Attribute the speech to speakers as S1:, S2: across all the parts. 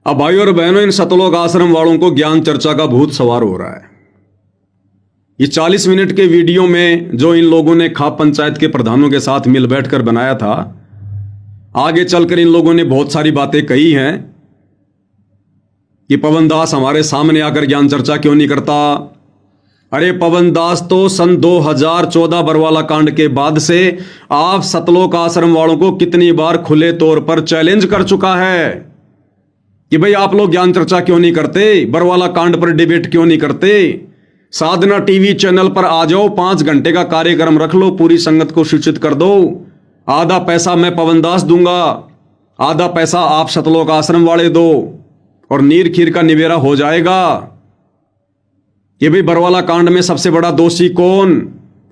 S1: अब भाइयों और बहनों, इन सतलोक आश्रम वालों को ज्ञान चर्चा का भूत सवार हो रहा है। ये 40 मिनट के वीडियो में जो इन लोगों ने खाप पंचायत के प्रधानों के साथ मिल बैठकर बनाया था, आगे चलकर इन लोगों ने बहुत सारी बातें कही हैं कि पवन दास हमारे सामने आकर ज्ञान चर्चा क्यों नहीं करता। अरे पवन दास तो सन 2014 बरवाला कांड के बाद से आप सतलोक आश्रम वालों को कितनी बार खुले तौर पर चैलेंज कर चुका है कि भाई आप लोग ज्ञान चर्चा क्यों नहीं करते, बरवाला कांड पर डिबेट क्यों नहीं करते, साधना टीवी चैनल पर आ जाओ, 5 घंटे का कार्यक्रम रख लो, पूरी संगत को सूचित कर दो, आधा पैसा मैं पवन दास दूंगा, आधा पैसा आप सतलोक आश्रम वाले दो और नीर खीर का निबेरा हो जाएगा। ये भाई बरवाला कांड में सबसे बड़ा दोषी कौन,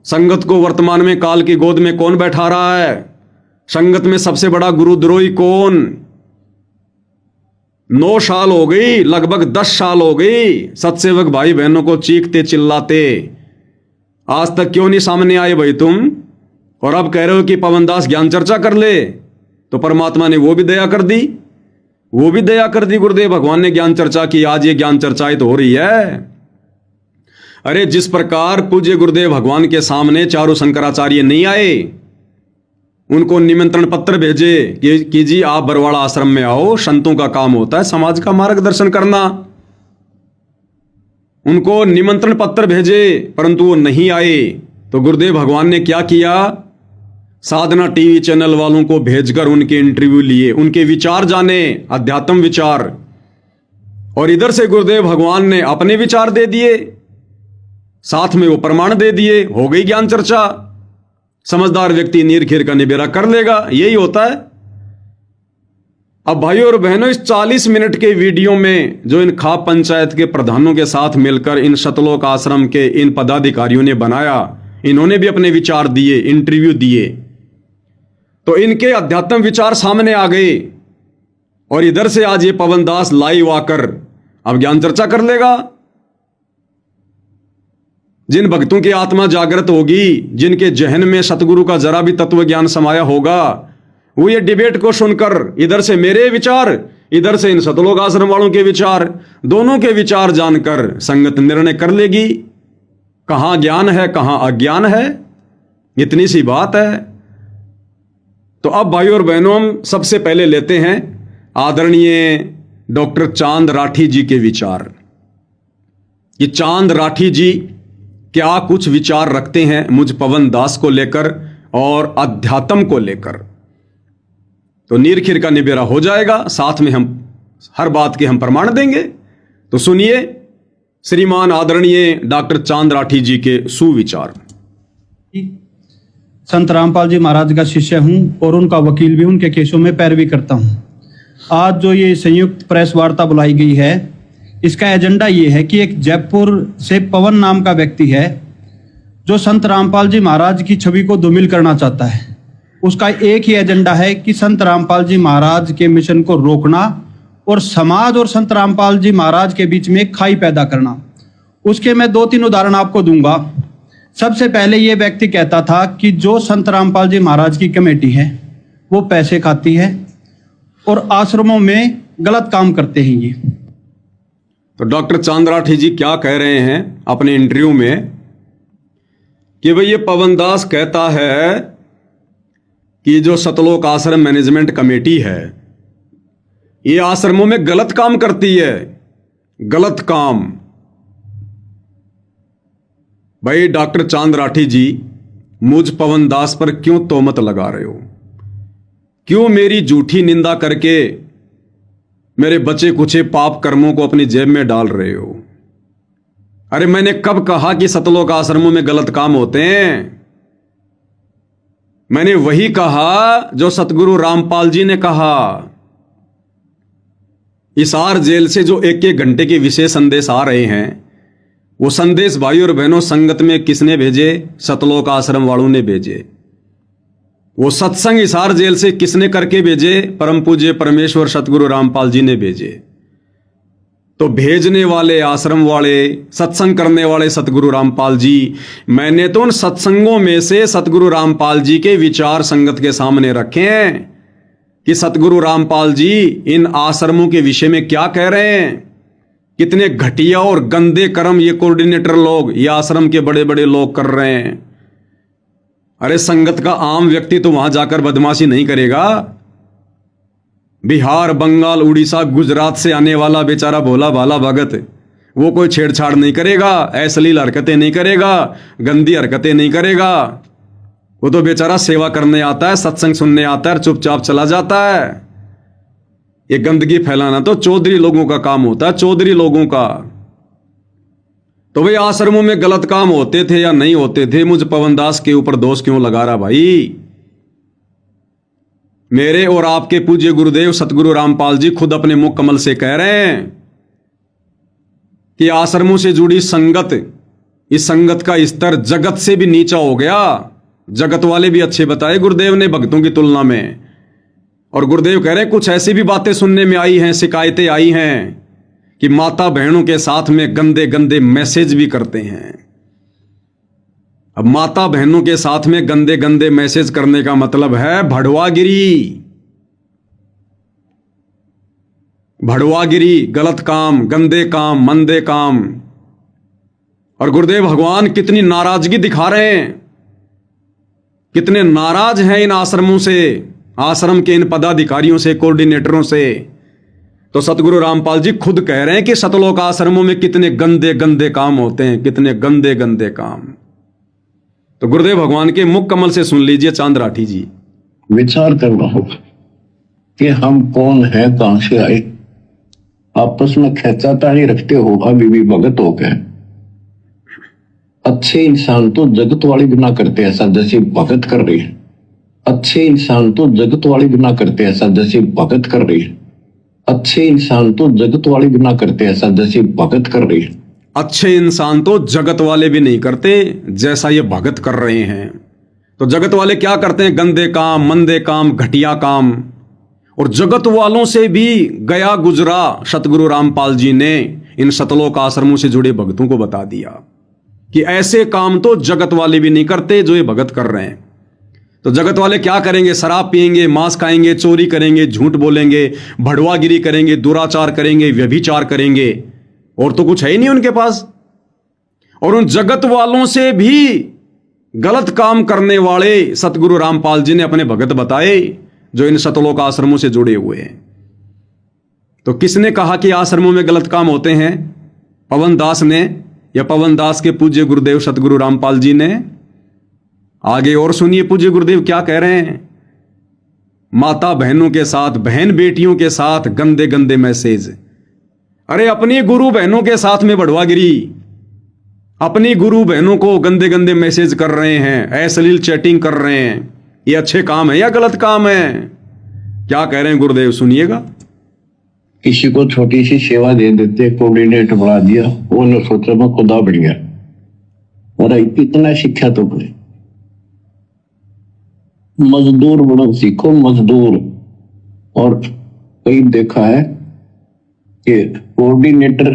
S1: संगत को वर्तमान में काल की गोद में कौन बैठा रहा है, संगत में सबसे बड़ा गुरुद्रोही कौन। 9 साल हो गई, लगभग 10 साल हो गई सत्सेवक भाई बहनों को चीखते चिल्लाते, आज तक क्यों नहीं सामने आए भाई तुम। और अब कह रहे हो कि पवन दास ज्ञान चर्चा कर ले, तो परमात्मा ने वो भी दया कर दी, वो भी दया कर दी। गुरुदेव भगवान ने ज्ञान चर्चा की, आज ये ज्ञान चर्चा तो हो रही है। अरे जिस प्रकार पूज्य गुरुदेव भगवान के सामने चारों शंकराचार्य नहीं आए, उनको निमंत्रण पत्र भेजे कि जी आप बरवाड़ा आश्रम में आओ, संतों का काम होता है समाज का मार्गदर्शन करना, उनको निमंत्रण पत्र भेजे, परंतु वो नहीं आए। तो गुरुदेव भगवान ने क्या किया, साधना टीवी चैनल वालों को भेजकर उनके इंटरव्यू लिए, उनके विचार जाने, अध्यात्म विचार, और इधर से गुरुदेव भगवान ने अपने विचार दे दिए, साथ में वो प्रमाण दे दिए, हो गई ज्ञान चर्चा। समझदार व्यक्ति नीर खीर का निबेरा कर लेगा, यही होता है। अब भाइयों और बहनों, इस 40 मिनट के वीडियो में जो इन खाप पंचायत के प्रधानों के साथ मिलकर इन सतलोक आश्रम के इन पदाधिकारियों ने बनाया, इन्होंने भी अपने विचार दिए, इंटरव्यू दिए, तो इनके अध्यात्म विचार सामने आ गए। और इधर से आज ये पवन दास लाइव आकर अब ज्ञान चर्चा कर लेगा। जिन भक्तों की आत्मा जागृत होगी, जिनके जहन में सतगुरु का जरा भी तत्व ज्ञान समाया होगा, वो ये डिबेट को सुनकर इधर से मेरे विचार, इधर से इन सतलोक आश्रम वालों के विचार, दोनों के विचार जानकर संगत निर्णय कर लेगी कहां ज्ञान है कहां अज्ञान है। इतनी सी बात है। तो अब भाइयों और बहनों, हम सबसे पहले लेते हैं आदरणीय डॉक्टर चांद राठी जी के विचार। ये चांद राठी जी क्या कुछ विचार रखते हैं मुझ पवन दास को लेकर और अध्यात्म को लेकर, तो नीर खीर का निबेरा हो जाएगा। साथ में हम हर बात के हम प्रमाण देंगे। तो सुनिए श्रीमान आदरणीय डॉक्टर चांद राठी जी के सुविचार।
S2: संत रामपाल जी महाराज का शिष्य हूं और उनका वकील भी, उनके केसों में पैरवी करता हूं। आज जो ये संयुक्त प्रेस वार्ता बुलाई गई है, इसका एजेंडा ये है कि एक जयपुर से पवन नाम का व्यक्ति है जो संत रामपाल जी महाराज की छवि को धूमिल करना चाहता है। उसका एक ही एजेंडा है कि संत रामपाल जी महाराज के मिशन को रोकना और समाज और संत रामपाल जी महाराज के बीच में एक खाई पैदा करना। उसके मैं 2-3 उदाहरण आपको दूंगा। सबसे पहले ये व्यक्ति कहता था कि जो संत रामपाल जी महाराज की कमेटी है वो पैसे खाती है और आश्रमों में गलत काम करते हैं ये।
S1: तो डॉक्टर चांद राठी जी क्या कह रहे हैं अपने इंटरव्यू में कि भाई ये पवन दास कहता है कि जो सतलोक आश्रम मैनेजमेंट कमेटी है ये आश्रमों में गलत काम करती है। गलत काम। भाई डॉक्टर चांद राठी जी, मुझ पवन दास पर क्यों तोहमत लगा रहे हो, क्यों मेरी झूठी निंदा करके मेरे बचे कुचे पाप कर्मों को अपनी जेब में डाल रहे हो। अरे मैंने कब कहा कि सतलोक आश्रमों में गलत काम होते हैं। मैंने वही कहा जो सतगुरु रामपाल जी ने कहा। हिसार जेल से जो 1-1 घंटे के विशेष संदेश आ रहे हैं, वो संदेश भाई और बहनों संगत में किसने भेजे, सतलोक आश्रम वालों ने भेजे। वो सत्संग हिसार जेल से किसने करके भेजे, परम पूज्य परमेश्वर सतगुरु रामपाल जी ने भेजे। तो भेजने वाले आश्रम वाले, सत्संग करने वाले सतगुरु रामपाल जी। मैंने तो उन सत्संगों में से सतगुरु रामपाल जी के विचार संगत के सामने रखे हैं कि सतगुरु रामपाल जी इन आश्रमों के विषय में क्या कह रहे हैं। कितने घटिया और गंदे कर्म ये कोऑर्डिनेटर लोग, ये आश्रम के बड़े बड़े लोग कर रहे हैं। अरे संगत का आम व्यक्ति तो वहां जाकर बदमाशी नहीं करेगा। बिहार, बंगाल, उड़ीसा, गुजरात से आने वाला बेचारा भोला भाला भगत, वो कोई छेड़छाड़ नहीं करेगा, अश्लील हरकतें नहीं करेगा, गंदी हरकतें नहीं करेगा। वो तो बेचारा सेवा करने आता है, सत्संग सुनने आता है और चुपचाप चला जाता है। ये गंदगी फैलाना तो चौधरी लोगों का काम होता है, चौधरी लोगों का। तो भाई आश्रमों में गलत काम होते थे या नहीं होते थे, मुझ पवन दास के ऊपर दोष क्यों लगा रहा भाई। मेरे और आपके पूज्य गुरुदेव सतगुरु रामपाल जी खुद अपने मुख कमल से कह रहे हैं कि आश्रमों से जुड़ी संगत, इस संगत का स्तर जगत से भी नीचा हो गया। जगत वाले भी अच्छे बताए गुरुदेव ने भक्तों की तुलना में। और गुरुदेव कह रहे हैं कुछ ऐसी भी बातें सुनने में आई हैं, शिकायतें आई हैं कि माता बहनों के साथ में गंदे गंदे मैसेज भी करते हैं। अब माता बहनों के साथ में गंदे गंदे मैसेज करने का मतलब है भड़वागिरी। भड़वागिरी, गलत काम, गंदे काम, मंदे काम। और गुरुदेव भगवान कितनी नाराजगी दिखा रहे हैं, कितने नाराज हैं इन आश्रमों से, आश्रम के इन पदाधिकारियों से, कोऑर्डिनेटरों से। तो सतगुरु रामपाल जी खुद कह रहे हैं कि सतलोक आश्रमों में कितने गंदे गंदे काम होते हैं, कितने गंदे गंदे काम। तो गुरुदेव भगवान के मुख कमल से सुन लीजिए चांद राठी जी।
S3: विचार करना होगा कि हम कौन है, कहां से आए। आपस में खेचातानी रखते हो अभी भी भगत हो गए। अच्छे इंसान तो जगत वाली बिना करते ऐसा जैसे भगत कर रही है। अच्छे इंसान तो जगत वाली बिना करते ऐसा जैसे भगत कर रही है। अच्छे इंसान तो जगत वाली बिना करते ऐसा जैसे भगत कर रही है।
S1: अच्छे इंसान तो जगत वाले भी नहीं करते जैसा ये भगत कर रहे हैं। तो जगत वाले क्या करते हैं? गंदे काम, मंदे काम, घटिया काम। और जगत वालों से भी गया गुजरा सतगुरु रामपाल जी ने इन सतलोक आश्रमों से जुड़े भक्तों को बता दिया कि ऐसे काम तो जगत वाले भी नहीं करते जो ये भगत कर रहे हैं। तो जगत वाले क्या करेंगे? शराब पिएंगे, मांस खाएंगे, चोरी करेंगे, झूठ बोलेंगे, भड़वागिरी करेंगे, दुराचार करेंगे, व्यभिचार करेंगे, और तो कुछ है ही नहीं उनके पास। और उन जगत वालों से भी गलत काम करने वाले सतगुरु रामपाल जी ने अपने भगत बताए जो इन सतलोक आश्रमों से जुड़े हुए हैं। तो किसने कहा कि आश्रमों में गलत काम होते हैं? पवन दास ने, या पवन दास के पूज्य गुरुदेव सतगुरु रामपाल जी ने? आगे और सुनिए पूज्य गुरुदेव क्या कह रहे हैं। माता बहनों के साथ, बहन बेटियों के साथ गंदे गंदे मैसेज। अरे अपनी गुरु बहनों के साथ में बढ़वागिरी, अपनी गुरु बहनों को गंदे गंदे मैसेज कर रहे हैं, अश्लील चैटिंग कर रहे हैं। ये अच्छे काम है या गलत काम है? क्या कह रहे हैं गुरुदेव, सुनिएगा।
S3: किसी को छोटी सी सेवा दे देते, कोऑर्डिनेटर बढ़ा दिया, वो ने सोचा मैं खुदा बढ़ गया। अरे इतना शिक्षा तो पड़े, मजदूर बनो सीखो, मजदूर। और कई देखा है कि कोऑर्डिनेटर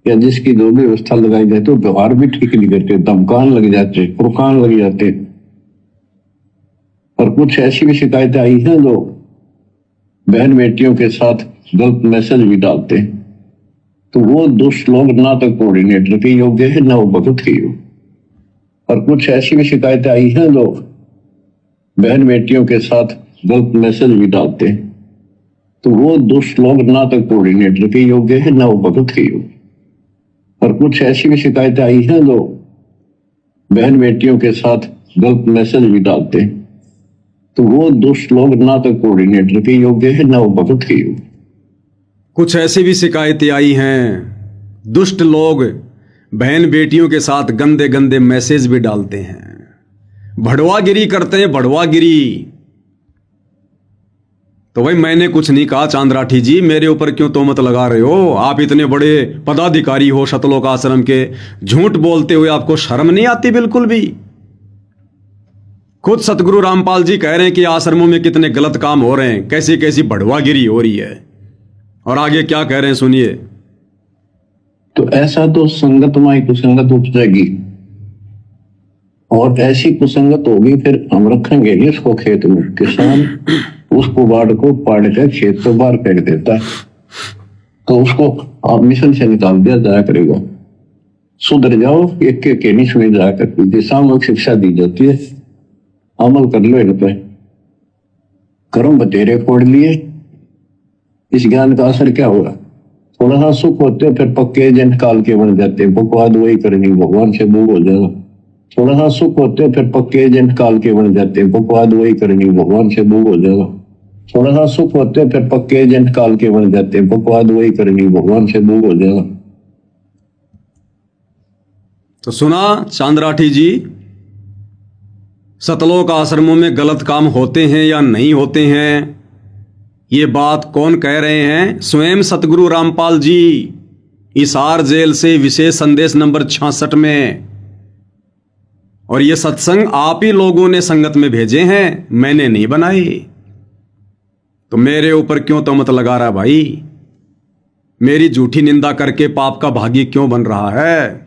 S3: या जिसकी जो भी व्यवस्था लगाई जाती है व्यवहार भी ठीक नहीं करते, धमकान लग जाते, कुरकान लग जाते। और कुछ ऐसी भी शिकायतें आई हैं जो बहन बेटियों के साथ गलत मैसेज भी डालते हैं। तो वो दुष्ट लोग ना तो कोऑर्डिनेटर के योग्य है ना वो भगत के योग्य। और कुछ ऐसी भी शिकायतें आई हैं जो बहन बेटियों के साथ गलत मैसेज भी डालते हैं। तो वो दुष्ट लोग ना तो कोऑर्डिनेटर के योग्य है ना वो भगत के योग्य। और कुछ ऐसी भी शिकायतें आई हैं जो बहन बेटियों के साथ गलत मैसेज भी डालते हैं। तो वो दुष्ट लोग ना तो कोऑर्डिनेटर के योग्य है ना वो भगत के योग्य।
S1: कुछ ऐसी भी शिकायतें आई हैं, दुष्ट लोग बहन बेटियों के साथ गंदे गंदे मैसेज भी डालते हैं, भड़वागिरी करते हैं, भड़वागिरी। तो भाई मैंने कुछ नहीं कहा चांद राठी जी, मेरे ऊपर क्यों तोहमत लगा रहे हो? आप इतने बड़े पदाधिकारी हो सतलोक आश्रम के, झूठ बोलते हुए आपको शर्म नहीं आती बिल्कुल भी? खुद सतगुरु रामपाल जी कह रहे हैं कि आश्रमों में कितने गलत काम हो रहे हैं, कैसी कैसी भड़वागिरी हो रही है। और आगे क्या कह रहे हैं सुनिए।
S3: तो ऐसा तो संगत में कुसंगत उपजेगी, और ऐसी कुसंगत होगी फिर हम रखेंगे नहीं इसको खेत में। किसान उस कुबाड़ को पाड़ के खेत तो बाहर फेंक देता है, तो उसको आप मिशन से निकाल दिया जाया करेगा। सुधर जाओ, एक एक नहीं सुनी जाया करती थी, सामूहिक शिक्षा दी जाती है, अमल कर लो इन पे। कर्म बतेरे फोड़ लिए, इस ज्ञान का असर क्या होगा? थोड़ा सा सुख होते फिर पक्के एजेंट काल के बन जाते, बकवाद वही करनी, भगवान से दूर हो जाओ। थोड़ा सा सुख होते फिर पक्के एजेंट काल के बन जाते, बकवाद वही करनी, भगवान से दूर हो जाओ। थोड़ा सा सुख होते फिर पक्के एजेंट काल के बन जाते, बकवाद वही करनी, भगवान से दूर हो जाओ।
S1: तो सुना चांद्राठी जी, सतलोक आश्रमों में गलत काम होते हैं या नहीं होते हैं, ये बात कौन कह रहे हैं? स्वयं सतगुरु रामपाल जी, हिसार जेल से विशेष संदेश नंबर 66 में। और ये सत्संग आप ही लोगों ने संगत में भेजे हैं, मैंने नहीं बनाए। तो मेरे ऊपर क्यों तहमत लगा रहा भाई? मेरी झूठी निंदा करके पाप का भागी क्यों बन रहा है?